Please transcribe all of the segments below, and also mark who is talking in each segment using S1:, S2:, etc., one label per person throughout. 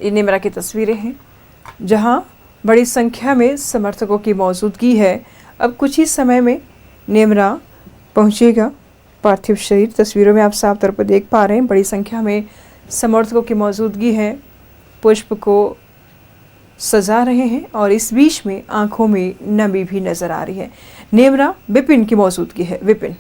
S1: ये नेमरा की तस्वीरें हैं जहां बड़ी संख्या में समर्थकों की मौजूदगी है। अब कुछ ही समय में नेमरा पहुंचेगा पार्थिव शरीर। तस्वीरों में आप साफ तौर पर देख पा रहे हैं बड़ी संख्या में समर्थकों की मौजूदगी है, पुष्प को सजा रहे हैं और इस बीच में आंखों में नमी भी नजर आ रही है। नेमरा विपिन की मौजूदगी है। विपिन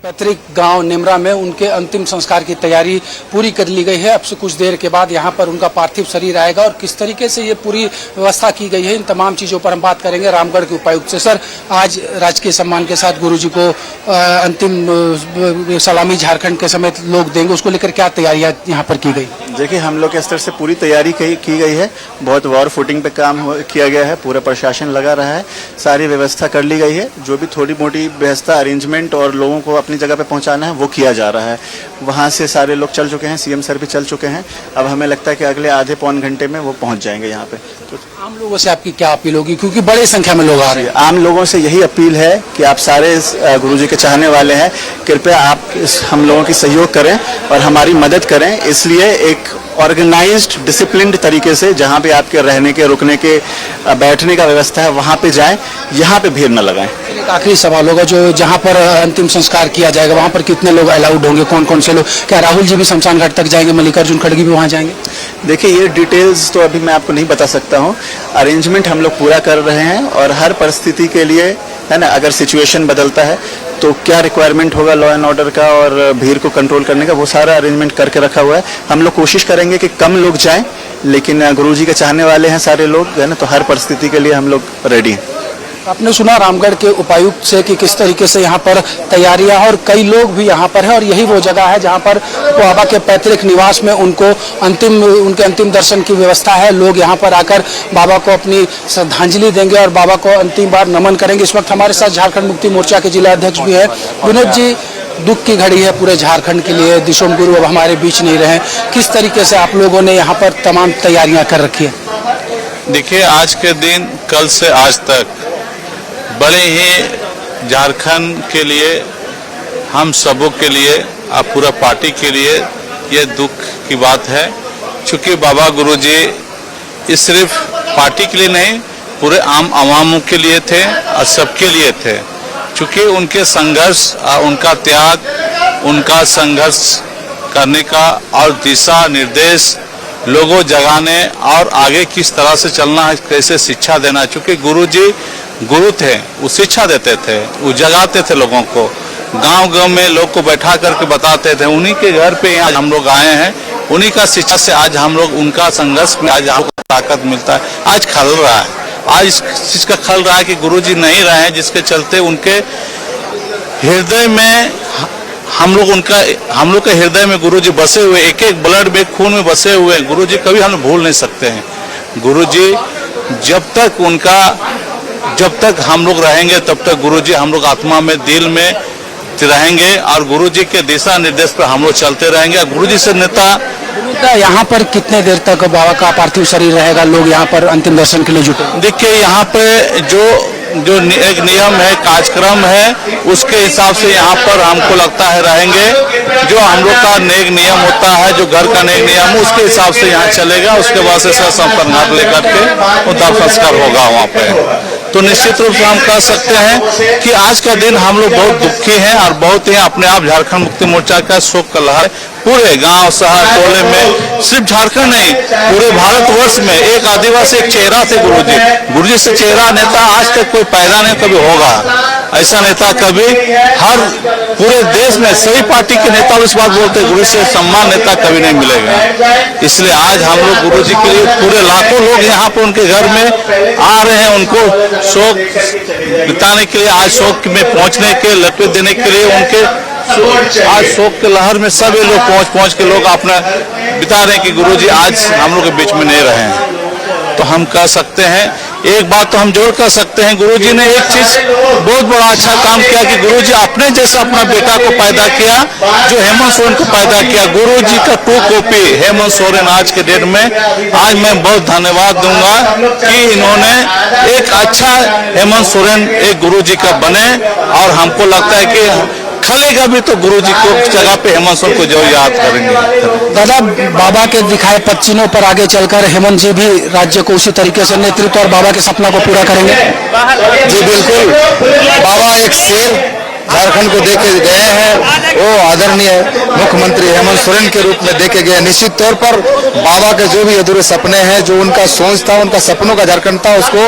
S2: पैतृक गांव नेमरा में उनके अंतिम संस्कार की तैयारी पूरी कर ली गई है। अब से कुछ देर के बाद यहां पर उनका पार्थिव शरीर आएगा और किस तरीके से ये पूरी व्यवस्था की गई है, इन तमाम चीज़ों पर हम बात करेंगे रामगढ़ के उपायुक्त से। सर, आज राजकीय सम्मान के साथ गुरुजी को अंतिम सलामी झारखंड के समेत लोग देंगे, उसको लेकर क्या तैयारियां यहाँ पर की गई?
S3: देखिए, हम लोग के स्तर से पूरी तैयारी की गई है। बहुत वॉर फुटिंग पे काम किया गया है, पूरा प्रशासन लगा रहा है, सारी व्यवस्था कर ली गई है। जो भी थोड़ी मोटी व्यवस्था अरेंजमेंट और लोगों को अपनी जगह पे पहुंचाना है वो किया जा रहा है। वहां से सारे लोग चल चुके हैं, सीएम सर भी चल चुके हैं। अब हमें लगता है कि अगले आधे पौन घंटे में वो पहुंच जाएंगे यहाँ पे। तो
S2: आम लोगों से आपकी क्या अपील होगी, क्योंकि बड़ी संख्या में लोग आ रहे हैं?
S3: आम लोगों से यही अपील है कि आप सारे गुरुजी के चाहने वाले हैं, कृपया आप हम लोगों की सहयोग करें और हमारी मदद करें। इसलिए एक ऑर्गेनाइज्ड डिसिप्लिन्ड तरीके से जहाँ पे आपके रहने के, रुकने के, बैठने का व्यवस्था है वहाँ पे जाएं, यहाँ पे भीड़ न लगाएं।
S2: एक आखिरी सवाल होगा, जो जहाँ पर अंतिम संस्कार किया जाएगा वहाँ पर कितने लोग अलाउड होंगे, कौन कौन से लोग? क्या राहुल जी भी शमशान घाट तक जाएंगे, मल्लिकार्जुन खड़गे भी वहाँ जाएंगे?
S3: देखिए, ये डिटेल्स तो अभी मैं आपको नहीं बता सकता हूँ। अरेंजमेंट हम लोग पूरा कर रहे हैं और हर परिस्थिति के लिए, है ना, अगर सिचुएशन बदलता है तो क्या रिक्वायरमेंट होगा लॉ एंड ऑर्डर का और भीड़ को कंट्रोल करने का, वो सारा अरेंजमेंट करके रखा हुआ है। हम लोग कोशिश करेंगे कि कम लोग जाएं, लेकिन गुरुजी के चाहने वाले हैं सारे लोग, है ना, तो हर परिस्थिति के लिए हम लोग रेडी हैं।
S2: आपने सुना रामगढ़ के उपायुक्त से कि किस तरीके से यहाँ पर तैयारियां, और कई लोग भी यहाँ पर हैं और यही वो जगह है जहाँ पर बाबा के पैतृक निवास में उनके अंतिम दर्शन की व्यवस्था है। लोग यहाँ पर आकर बाबा को अपनी श्रद्धांजलि देंगे और बाबा को अंतिम बार नमन करेंगे। इस वक्त हमारे साथ झारखंड मुक्ति मोर्चा के जिला अध्यक्ष भी है विनोद जी। दुख की घड़ी है पूरे झारखंड के लिए, दिशोम गुरु अब हमारे बीच नहीं रहे। किस तरीके से आप लोगों ने यहाँ पर तमाम तैयारियां कर रखी है?
S4: देखिए, आज के दिन कल से आज तक बड़े ही झारखंड के लिए, हम सबों के लिए, आप पूरा पार्टी के लिए ये दुख की बात है, क्योंकि बाबा गुरुजी इस सिर्फ पार्टी के लिए नहीं, पूरे आम आवामों के लिए थे और सबके लिए थे। क्योंकि उनके संघर्ष, उनका त्याग, उनका संघर्ष करने का और दिशा निर्देश लोगों जगाने और आगे किस तरह से चलना है, कैसे शिक्षा देना। चूँकि गुरुजी गुरु थे, वो शिक्षा देते थे, वो जगाते थे लोगों को, गांव-गांव में लोग को बैठा करके बताते थे। उन्हीं के घर पे यहाँ हम लोग आए हैं, उन्हीं का शिक्षा से आज हम लोग, उनका संघर्ष में आज हमको ताकत मिलता है। आज खल रहा है, आज इस चीज का खल रहा है कि गुरुजी नहीं रहे हैं, जिसके चलते उनके हृदय में हम लोग के हृदय में गुरुजी बसे हुए, एक एक ब्लड में, खून में बसे हुए गुरुजी कभी हम भूल नहीं सकते हैं। गुरुजी जब तक हम लोग रहेंगे तब तक गुरुजी हम लोग आत्मा में, दिल में रहेंगे और गुरुजी के दिशा निर्देश पर हम लोग चलते रहेंगे। गुरुजी से नेता
S2: यहाँ पर कितने देर तक बाबा का पार्थिव शरीर रहेगा, लोग यहाँ पर अंतिम दर्शन के लिए जुटे?
S4: देखिए, यहाँ पे जो एक नियम है, कार्यक्रम है, उसके हिसाब से यहाँ पर हमको लगता है रहेंगे। जो हम लोग का नेक नियम होता है, जो घर का नेक नियम है, उसके हिसाब से यहाँ चलेगा। उसके बाद से संपन्न घाट लेकर के उनका संस्कार होगा वहाँ पे। तो निश्चित रूप से हम कह सकते हैं कि आज का दिन हम लोग बहुत दुखी हैं और बहुत ही अपने आप झारखंड मुक्ति मोर्चा का शोक का लहर पूरे गांव, शहर, टोले में, सिर्फ झारखंड नहीं, पूरे भारतवर्ष में एक आदिवासी एक चेहरा थे गुरुजी। गुरुजी से चेहरा नेता आज तक कोई पैदा नहीं कभी होगा। ऐसा नेता कभी हर पूरे देश में सभी पार्टी के नेता इस बात बोलते हैं, गुरु से सम्मान नेता कभी नहीं मिलेगा। इसलिए आज हम लोग गुरुजी के लिए पूरे लाखों लोग यहाँ पर उनके घर में आ रहे हैं, उनको शोक बिताने के लिए, आज शोक में पहुँचने के, लपेट देने के लिए, उनके आज शोक के लहर में सभी लोग पहुँच के लोग अपना बिता रहे हैं कि गुरुजी आज हम लोग के बीच में नहीं रहे हैं। तो हम कह सकते हैं, एक बात तो हम जोड़ कर सकते हैं, गुरुजी ने एक चीज बहुत बड़ा अच्छा काम किया कि गुरुजी अपने जैसा अपना बेटा को पैदा किया, जो हेमंत सोरेन को पैदा किया। गुरुजी का 2 कॉपी हेमंत सोरेन आज के डेट में, आज मैं बहुत धन्यवाद दूंगा कि इन्होंने एक अच्छा हेमंत सोरेन एक गुरुजी का बने। और हमको लगता है कि खलेगा भी तो गुरु जी को जगह पे हेमंत सोरेन को जरूर याद करेंगे।
S2: दादा, बाबा के दिखाए पद चिन्हों पर आगे चलकर हेमंत जी भी राज्य को उसी तरीके से नेतृत्व और बाबा के सपना को पूरा करेंगे।
S5: जी बिल्कुल, बाबा एक शेर झारखंड को देके गए हैं, वो आदरणीय मुख्यमंत्री हेमंत सोरेन के रूप में देके गए। निश्चित तौर पर बाबा के जो भी अधूरे सपने हैं, जो उनका सोच था, उनका सपनों का झारखंड था, उसको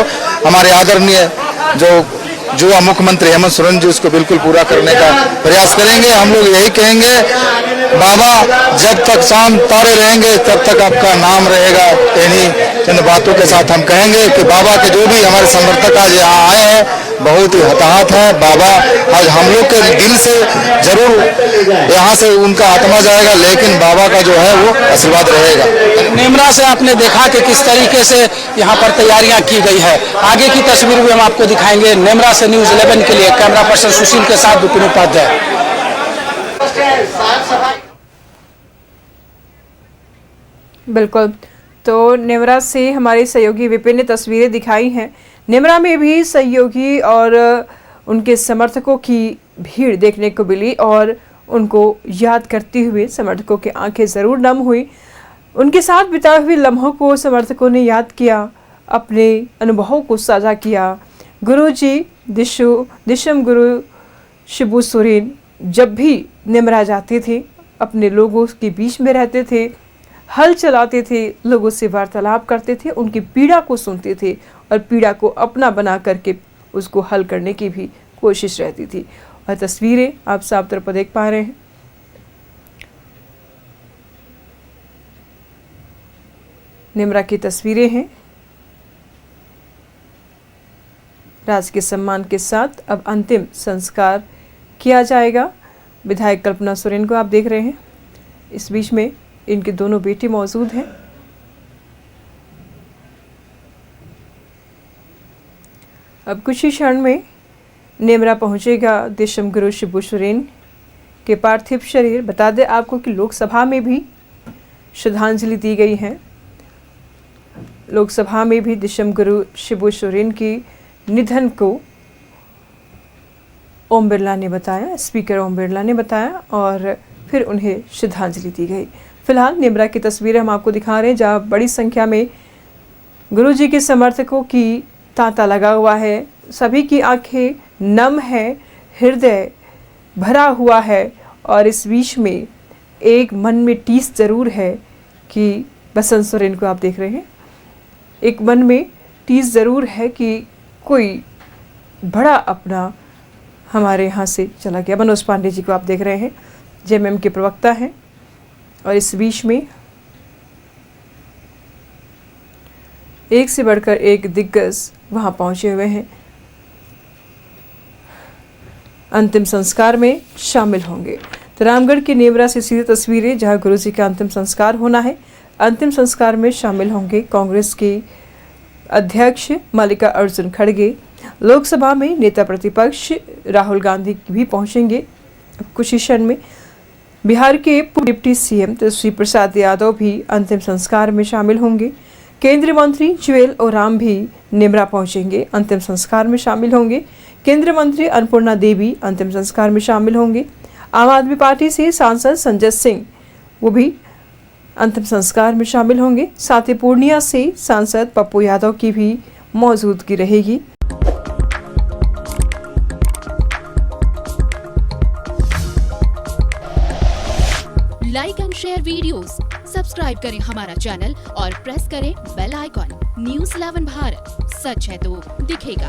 S5: हमारे आदरणीय जो युवा मुख्यमंत्री हेमंत सोरेन जी उसको बिल्कुल पूरा करने का प्रयास करेंगे। हम लोग यही कहेंगे, बाबा जब तक चांद तारे रहेंगे तब तक आपका नाम रहेगा। इन्हीं चंद बातों के साथ हम कहेंगे कि बाबा के जो भी हमारे समर्थक आज यहाँ आए हैं बहुत ही हताहत है। बाबा आज हम लोग के दिल से जरूर यहाँ से उनका आत्मा जाएगा, लेकिन बाबा का जो है वो आशीर्वाद रहेगा।
S2: नेमरा से आपने देखा कि किस तरीके से यहाँ पर तैयारियां की गई है। आगे की तस्वीर भी हम आपको दिखाएंगे। नेमरा से न्यूज़ 11 के लिए कैमरा पर्सन सुशील के साथ विपिन उपाध्याय।
S1: बिल्कुल, तो नेमरा से हमारे सहयोगी विपिन ने तस्वीरें दिखाई हैं। नेमरा में भी सहयोगी और उनके समर्थकों की भीड़ देखने को मिली और उनको याद करते हुए समर्थकों की आंखें ज़रूर नम हुई। उनके साथ बिताए हुए लम्हों को समर्थकों ने याद किया, अपने अनुभवों को साझा किया। गुरुजी दिशम गुरु शिबू सोरेन जब भी नेमरा जाते थे, अपने लोगों के बीच में रहते थे, हल चलाते थे, लोगों से वार्तालाप करते थे, उनकी पीड़ा को सुनते थे और पीड़ा को अपना बना करके उसको हल करने की भी कोशिश रहती थी। और तस्वीरें आप साफ तौर पर देख पा रहे हैं। नेमरा की तस्वीरें हैं। राजकीय सम्मान के साथ अब अंतिम संस्कार किया जाएगा। विधायक कल्पना सोरेन को आप देख रहे हैं। इस बीच में इनके दोनों बेटे मौजूद हैं। अब कुछ ही क्षण में नेमरा पहुंचेगा दिशम गुरु शिबू सोरेन के पार्थिव शरीर। बता दें आपको कि लोकसभा में भी श्रद्धांजलि दी गई है। लोकसभा में भी दिशम गुरु शिबू सोरेन की निधन को ओम बिरला ने बताया, स्पीकर ओम बिरला ने बताया और फिर उन्हें श्रद्धांजलि दी गई। फिलहाल नेमरा की तस्वीरें हम आपको दिखा रहे हैं, जहाँ बड़ी संख्या में गुरुजी के समर्थकों की तांता लगा हुआ है। सभी की आंखें नम है, हृदय भरा हुआ है और इस बीच में एक मन में टीस ज़रूर है कि बसंत सोरेन को आप देख रहे हैं, एक मन में टीस ज़रूर है कि कोई बड़ा अपना हमारे यहाँ से चला गया। मनोज पांडे जी को आप देख रहे हैं, जेएमएम के प्रवक्ता हैं और इस बीच में एक से बढ़कर एक दिग्गज वहाँ पहुँचे हुए हैं। अंतिम संस्कार में शामिल होंगे। तो रामगढ़ के नेमरा से सीधी तस्वीरें, जहाँ गुरुजी का अंतिम संस्कार होना है। अंतिम संस्कार में शामिल होंगे कांग्रेस के अध्यक्ष मल्लिकार्जुन खड़गे। लोकसभा में नेता प्रतिपक्ष राहुल गांधी भी पहुंचेंगे कुछ ही क्षण में। बिहार के पूर्व डिप्टी सीएम तेजस्वी प्रसाद यादव भी अंतिम संस्कार में शामिल होंगे। केंद्रीय मंत्री जुएल ओराम भी नेमरा पहुंचेंगे, अंतिम संस्कार में शामिल होंगे। केंद्रीय मंत्री अन्नपूर्णा देवी अंतिम संस्कार में शामिल होंगे। आम आदमी पार्टी से सांसद संजय सिंह वो भी अंतिम संस्कार में शामिल होंगे। साथ ही पूर्णिया से सांसद पप्पू यादव की भी मौजूदगी रहेगी।
S6: Like and share videos, subscribe करें हमारा चैनल और प्रेस करें बेल आइकॉन। न्यूज़ 11 भारत, सच है तो दिखेगा।